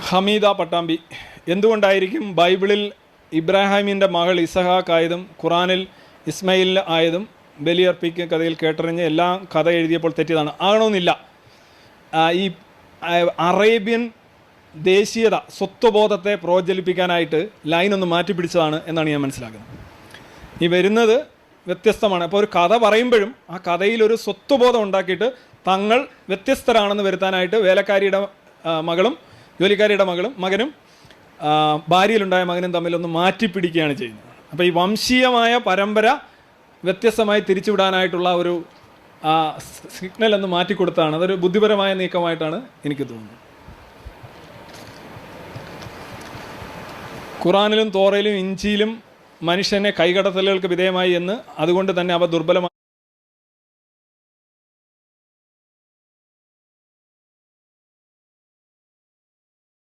ഹമീദ പട്ടാമ്പി, എന്തുകൊണ്ടായിരിക്കും ബൈബിളിൽ ഇബ്രാഹിമിൻ്റെ മകൾ ഇസഹാക്ക് ആയതും ഖുറാനിൽ ഇസ്മയിൽ ആയതും ബലിയർപ്പിക്കുക കഥയിൽ കേട്ടറിഞ്ഞ് എല്ലാം കഥ എഴുതിയപ്പോൾ തെറ്റിയതാണ്? ആകണമെന്നില്ല. ഈ അറേബ്യൻ ദേശീയത സ്വത്വബോധത്തെ പ്രോജ്വലിപ്പിക്കാനായിട്ട് ലൈനൊന്ന് മാറ്റിപ്പിടിച്ചതാണ് എന്നാണ് ഞാൻ മനസ്സിലാക്കുന്നത്. ഈ വരുന്നത് വ്യത്യസ്തമാണ്. അപ്പോൾ ഒരു കഥ പറയുമ്പോഴും ആ കഥയിലൊരു സ്വത്വബോധം ഉണ്ടാക്കിയിട്ട് തങ്ങൾ വ്യത്യസ്തരാണെന്ന് വരുത്താനായിട്ട് വേലക്കാരിയുടെ മകളും ജോലിക്കാരിയുടെ മകനും ഭാര്യയിലുണ്ടായ മകനും തമ്മിലൊന്ന് മാറ്റിപ്പിടിക്കുകയാണ് ചെയ്യുന്നത്. അപ്പോൾ ഈ വംശീയമായ പരമ്പര വ്യത്യസ്തമായി തിരിച്ചുവിടാനായിട്ടുള്ള ഒരു സിഗ്നൽ ഒന്ന് മാറ്റിക്കൊടുത്താണ്. അതൊരു ബുദ്ധിപരമായ നീക്കമായിട്ടാണ് എനിക്ക് തോന്നുന്നത്. ഖുറാനിലും തോറയിലും ഇഞ്ചിയിലും മനുഷ്യനെ കൈകടത്തലുകൾക്ക് വിധേയമായി എന്ന്, അതുകൊണ്ട് തന്നെ അവ ദുർബലമായി